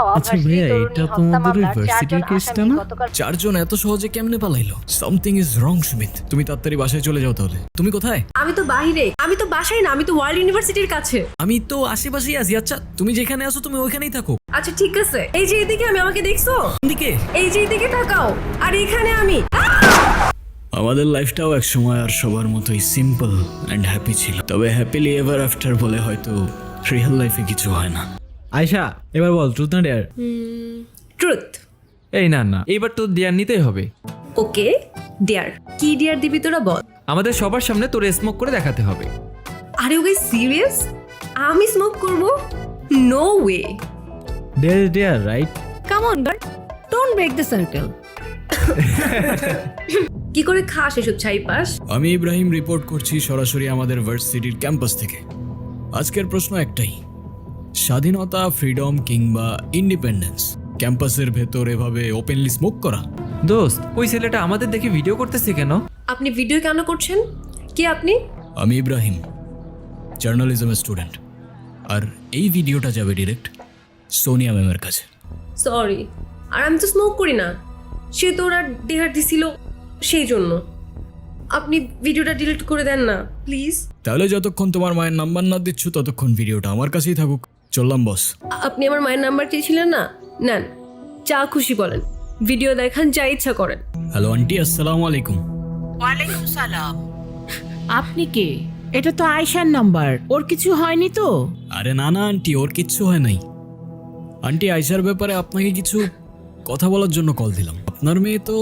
হওয়া আচ্ছা ভার্সিটি ভাইয়া, তরুণী এটা হত্যা তোমাদের ওই মামলার ভার্সিটির 4 জন কেসটা আসামি না? গতকাল চারজন এত সহজে কেমনে পালাইলো? Something is wrong Sumit. তুমি তাড়াতাড়ি বাসায় চলে যাও তাহলে। তুমি কোথায়? আমি তো বাইরে, আমি তো বাসায় না, আমি তো ওয়ার্ল্ড ইউনিভার্সিটির কাছে। আমি তো আশেপাশেই আছি। আচ্ছা তুমি যেখানে আছো তুমি ওইখানেই থাকো। আচ্ছা ঠিক আছে, এই যে এদিকে আমি, আমাকে দেখছো? দিকে এই যে এদিকে তাকাও, আর এখানে আমি। আমাদের লাইফটাও এক সময় আর সবার মতোই সিম্পল অ্যান্ড হ্যাপি ছিল, তবে হ্যাপিলি এভার আফটার বলে হয়তো রিয়েল লাইফে কিছু হয় না। আয়শা, এবার বল ট্রুথ না ডেয়ার? ট্রুথ। এই না না, এইবার তো ডিয়ার নিতেই হবে। ওকে, ডিয়ার। কি ডিয়ার দিবি তোরা বল? আমাদের সবার সামনে তোর স্মোক করে দেখাতে হবে। আরে ওকে সিরিয়াস? আমি স্মোক করব? No way. Dare is dare, right? Come on girl, don't break the circle. কি করে খাস এসব ছাই পাস? আমি ইব্রাহিম রিপোর্ট করছি সরাসরি আমাদের ভার্সিটির ক্যাম্পাস থেকে। আজকের প্রশ্ন একটাই, স্বাধীনতা, ফ্রিডম কিংবা ইন্ডিপেন্ডেন্স ক্যাম্পাসের ভেতর এভাবে ওপেনলি স্মোক করা? দোস্ত, ওই ছেলেটা আমাদের দেখে ভিডিও করতেছে কেন? আপনি ভিডিও কেন করছেন? কে আপনি? আমি ইব্রাহিম, জার্নালিজমের স্টুডেন্ট, আর এই ভিডিওটা যাবে ডিরেক্ট সোনিয়া ম্যামের কাছে। সরি, আর আমি তো স্মোক করি না। সে তো ওরা ডেহার দিছিল, সেই জন্য। আপনি ভিডিওটা ডিলিট করে দেন না প্লিজ। তাহলে যতক্ষণ তোমার মায়ের নাম্বার না দিচ্ছ ততক্ষণ ভিডিওটা আমার কাছেই থাকুক। চললাম বস। আপনি আমার মায়ের নাম্বার চেয়েছিলেন না? নেন, যা খুশি বলেন, ভিডিও দেখান, যা ইচ্ছা করেন। হ্যালো আন্টি, আসসালামু আলাইকুম। ওয়ালাইকুম সালাম। আপনি কে? এটা তো আয়শার নাম্বার, ওর কিছু হয়নি তো? আরে না না আন্টি, ওর কিচ্ছু হয় নাই। আন্টি, আয়শার ব্যাপারে আপনাকে কিছু কথা বলার জন্য কল দিলাম। আপনার মেয়ে তো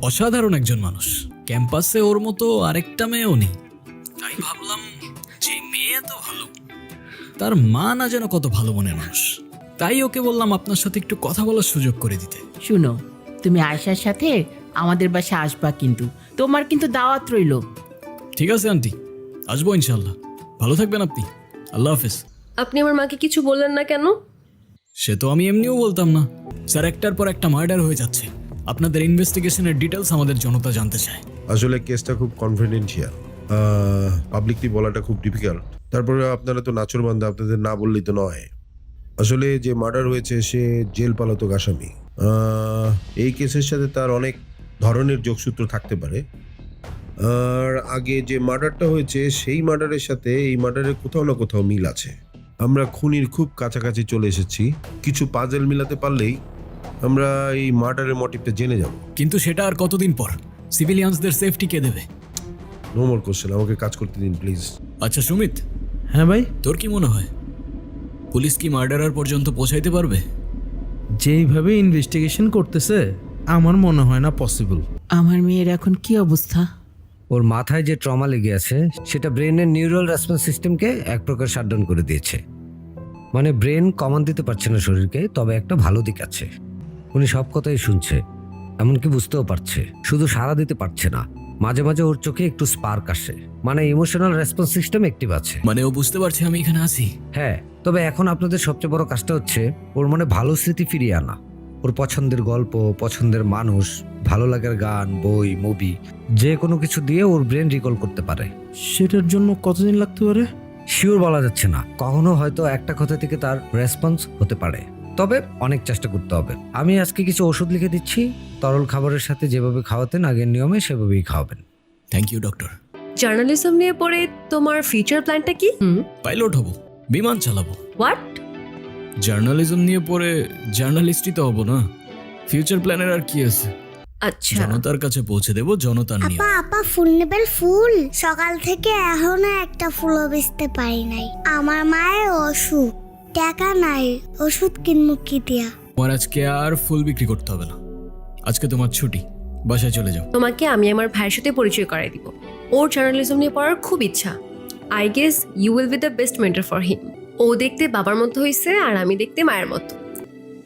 অসাধারণ একজন মানুষ, ক্যাম্পাসে ওর মতো আরেকটা মেয়েও নেই। তাই ভাবলাম যে মেয়ে এত ভালো, তার মা না যেন কত ভালো মনের মানুষ। তাই ওকে বললাম আপনার সাথে একটু কথা বলার সুযোগ করে দিতে। শুনো, তুমি আয়শার সাথে আমাদের বাসায় আসবা, কিন্তু তোমার কিন্তু দাওয়াত রইলো। ঠিক আছে আন্টি, আসবো ইনশাল্লাহ। ভালো থাকবেন আপনি। আল্লাহ হাফেজ। আপনি আমার মাকে কিছু বললেন না কেন? সে তো আমি এমনিও বলতাম না স্যার, একটার পর একটা মার্ডার হয়ে যাচ্ছে। আপনাদের ইনভেস্টিগেশনের ডিটেলস আমাদের জনতা জানতে চায়। আসলে কেসটা খুব কনফিডেন্সিয়াল, পাবলিকলি বলাটা খুব ডিফিকাল্ট। তারপরে আপনারা তো নাচরবান্ধা, আপনাদের না বললেই তো নয়। আসলে যে মার্ডার হয়েছে সে জেল পালাতক আসামি। এই কেসের সাথে তার অনেক ধরনের যোগসূত্র থাকতে পারে। আর আগে যে মার্ডারটা হয়েছে সেই মার্ডারের সাথে এই মার্ডারের কোথাও না কোথাও মিল আছে। আমরা খুনির খুব কাছাকাছি চলে এসেছি। কিছু পাজেল মিলাতে পারলেই আমরা এই মার্ডারের মোটিভটা জেনে যাব। কিন্তু সেটা আর কতদিন পর? সিভিলিয়ানসদের সেফটি কে দেবে? নো মোর কোশ্চেন, আমাকে কাজ করতে দিন প্লিজ। আচ্ছা সুমিত, হ্যাঁ ভাই, তোর কি মনে হয় পুলিশ কি মার্ডারার পর্যন্ত পৌঁছাইতে পারবে? যেইভাবে ইনভেস্টিগেশন করতেছে আমার মনে হয় না পসিবল। আমার মেয়ের এখন কি অবস্থা? ওর মাথায় যে ট্রমা লেগে আছে সেটা ব্রেনের নিউরাল রেসপন্স সিস্টেমকে এক প্রকার শাটডাউন করে দিয়েছে। মানে ব্রেন কমান্ড দিতে পারছে না শরীরকে, তবে একটা ভালো দিক আছে। উনি সব কথাই শুনছে, এমনকি বুঝতেও পারছে, শুধু সাড়া দিতে পারছে না। মাঝে মাঝে ওর চোখে একটু স্পার্ক আসে, মানে ইমোশনাল রেসপন্স সিস্টেম অ্যাক্টিভ আছে। মানে ও বুঝতে পারছে আমি এখানে আছি। হ্যাঁ, তবে এখন আপনাদের সবচেয়ে বড় কাজটা হচ্ছে ওর মনে ভালো স্মৃতি ফিরিয়ে আনা। ওর পছন্দের গল্প, পছন্দের মানুষ, ভালো লাগার গান, বই, মুভি, যে কোনো কিছু দিয়ে ওর ব্রেন রিকল করতে পারে। সেটার জন্য কতদিন লাগতে পারে? শিওর বলা যাচ্ছে না, কখনো হয়তো একটা কথা থেকে তার রেসপন্স হতে পারে, তবে অনেক চেষ্টা করতে হবে। আমি আজকে কিছু ওষুধ লিখে দিচ্ছি, তরল খাবারের সাথে যেভাবে খাওয়াতেন আগের নিয়মে সেভাবেই খাওয়াবেন। Thank you doctor. জার্নালিজম নিয়ে পড়ে তোমার ফিউচার প্ল্যানটা কি? পাইলট হব, বিমান চালাবো। হোয়াট? জার্নালিজম নিয়ে পড়ে জার্নালিস্টই তো হব না। ফিউচার প্ল্যানের আর কি আছে? আচ্ছা, জনতার কাছে পৌঁছে দেব জনতার নিয়ে। আপা আপা ফুল নেবেন? ফুল সকাল থেকে এখনো একটা ফুলও বেচতে পারি নাই। আমার মায়ের অসুখ, টাকা নাই, ওষুধ কিনবো কি দিয়া? তোমার আজকে আর ফুল বিক্রি করতে হবে না, আজকে তোমার ছুটি, বাসায় চলে যাও। তোমাকে আমি আমার ভাইয়ের সাথে পরিচয় করাই দিব। ওর জার্নালিজম নিয়ে পড়ার খুব ইচ্ছা। I guess you will be the best mentor for him. ও দেখতে বাবার মতো হয়েছে আর আমি দেখতে মায়ের মতো।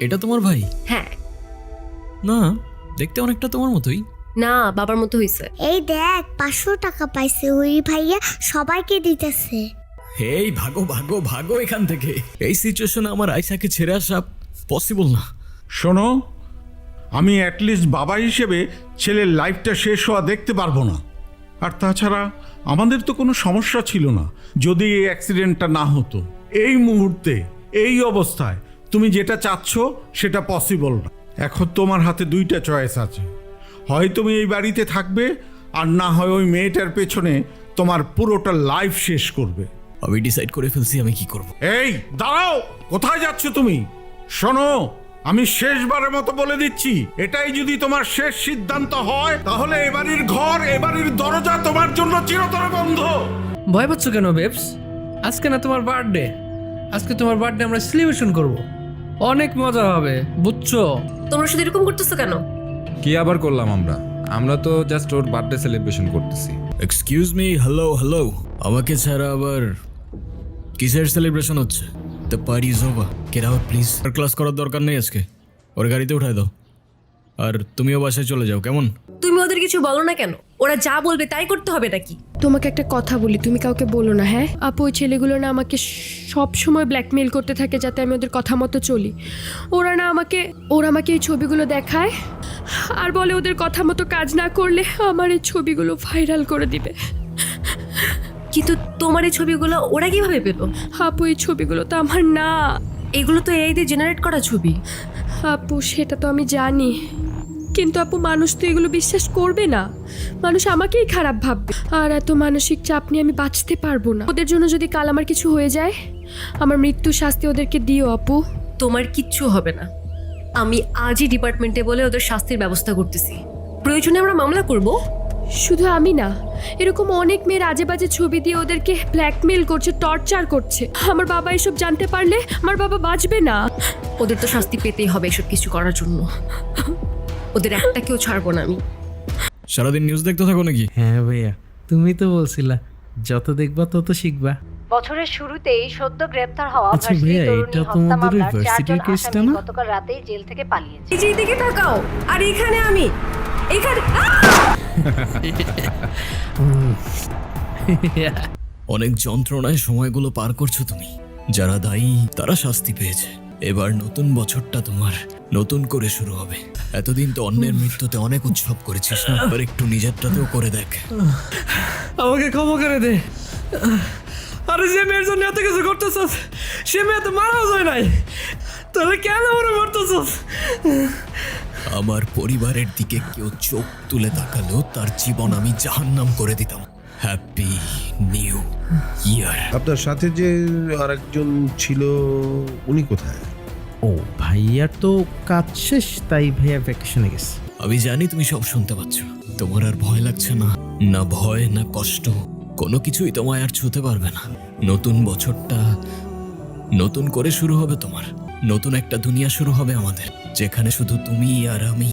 এটা তোমার ভাই? হ্যাঁ। না, দেখতে অনেকটা তোমার মতোই। না, বাবার মতো হয়েছে। এই দেখ 500 টাকা পাইছে, ওই ভাইয়া সবাইকে দিতেছে। এই ভাগো ভাগো ভাগো এখান থেকে। এই সিচুয়েশনে আমার আয়শাকে ছেড়ে আসা পসিবল না। শোনো, আমি অ্যাটলিস্ট বাবা হিসেবে ছেলের লাইফটা শেষ হওয়া দেখতে পারবো না। আর তাছাড়া আমাদের তো কোনো সমস্যা ছিল না যদি এই অ্যাক্সিডেন্টটা না হতো। এই মুহূর্তে এই অবস্থায় তুমি যেটা চাচ্ছ সেটা পসিবল না। এখন তোমার হাতে দুইটা চয়েস আছে, হয় তুমি এই বাড়িতে থাকবে, আর না হয় ওই মেয়েটার পেছনে তোমার পুরোটা লাইফ শেষ করবে। আমি ডিসাইড করে ফেলছি আমি কি করব। এই দাঁড়াও, কোথায় যাচ্ছ তুমি? শোনো, আমি শেষবারের মতো বলে দিচ্ছি, এটাই যদি তোমার শেষ সিদ্ধান্ত হয় তাহলে এবাড়ির ঘর, এবাড়ির দরজা তোমার জন্য চিরতরে বন্ধ। ভয় পাচ্ছ কেন বেবস? আজকে না তোমার বার্থডে, আজকে তোমার বার্থডে আমরা সেলিব্রেশন করব, অনেক মজা হবে, বুঝছো? তোমরা শুধু এরকম করতেছো কেন? কি আবার করলাম আমরা? আমরা তো জাস্ট ওর বার্থডে সেলিব্রেশন করতেছি। এক্সকিউজ মি, হ্যালো হ্যালো, আমাকে ছাড়া আবার কিসের সেলিব্রেশন হচ্ছে? The party is over, get out please. আর ক্লাস করার দরকার নেই আজকে, ওর গাড়িতে উঠায় দাও, আর তুমিও বাসায় চলে যাও, কেমন? তুমি ওদের কিছু বলো না কেন? ওরা যা বলবে তাই করতে হবে নাকি? তোমাকে একটা কথা বলি, তুমি কাউকে বলো না, হ্যাঁ? আপু, ওই ছেলেগুলো না আমাকে সব সময় ব্ল্যাকমেইল করতে থাকে যাতে আমি ওদের কথা মতো চলি। ওরা আমাকে এই ছবিগুলো দেখায় আর বলে ওদের কথা মতো কাজ না করলে আমার এই ছবিগুলো ভাইরাল করে দিবে। কিন্তু তোমার এই ছবিগুলো ওরা কিভাবে পেলো? আপু, এই ছবিগুলো তো আমার না, এগুলো তো এআই দিয়ে জেনারেট করা ছবি। আপু সেটা তো আমি জানি, কিন্তু আপু মানুষ তো এগুলো বিশ্বাস করবে না, মানুষ আমাকেই খারাপ ভাববে, আর এত মানসিক চাপ নিয়ে আমি বাঁচতে পারবো না। ওদের জন্য যদি কাল আমার কিছু হয়ে যায়, আমার মৃত্যু শাস্তি ওদেরকে দিও আপু। তোমার কিচ্ছু হবে না, আমি আজই ডিপার্টমেন্টে বলে ওদের শাস্তির ব্যবস্থা করতেছি, প্রয়োজনে আমরা মামলা করব। শুধু আমি না, এরকম অনেক মেয়ের আজে বাজে ছবি দিয়ে ওদেরকে ব্ল্যাকমেইল করছে, টর্চার করছে। আমার বাবা এসব জানতে পারলে আমার বাবা বাঁচবে না। ওদের তো শাস্তি পেতেই হবে এসব কিছু করার জন্য, ওদের একটা কেউ ছাড়বো না আমি। সারাদিন নিউজ দেখতে থাকো নাকি? হ্যাঁ ভাইয়া, তুমি তো বলছিলা যত দেখবা তত শিখবা। বছরের শুরুতেই সদ্য গ্রেপ্তার হওয়া আচ্ছা ভার্সিটি ভাইয়া, তরুণী এটা হত্যা তোমাদের মামলার ভার্সিটির 4 জন কেসটা আসামি না? গতকাল রাতেই জেল থেকে পালিয়েছে। এই যে দিকে তাকাও, আর এখানে আমি এখানে অনেক যন্ত্রণায় সময়গুলো পার করছো তুমি, যারা দায়ী তারা শাস্তি পেয়েছে। এবার নতুন বছরটা তোমার নতুন করে শুরু হবে। এতদিন তো অন্যের মৃত্যুতে অনেক উৎসব করেছিস না, এবার একটু নিজেরটাতেও করে দেখ। আমাকে ক্ষমা করে দে। আরে যে মেয়ের জন্য এত কিছু করতেছস, সে মেয়ে তো মারাও যায় নাই, তাহলে কেন ওরা মারতেছস? আমার পরিবারের দিকে কেউ চোখ তুলে তাকালেও তার জীবন আমি জাহান্নাম করে দিতাম। Happy new year. আপনার সাথে যে আরেকজন ছিল, উনি কোথায়? ও ভাইয়ার তো কাজ শেষ, তাই ভাইয়া ভ্যাকেশনে গেছে। আমি জানি তুমি সব শুনতে পাচ্ছ, তোমার আর ভয় লাগছে না, না ভয় না কষ্ট, কোনো কিছুই তোমায় আর ছুঁতে পারবে না। নতুন বছরটা নতুন করে শুরু হবে তোমার, নতুন একটা দুনিয়া শুরু হবে আমাদের, যেখানে শুধু তুমি আর আমি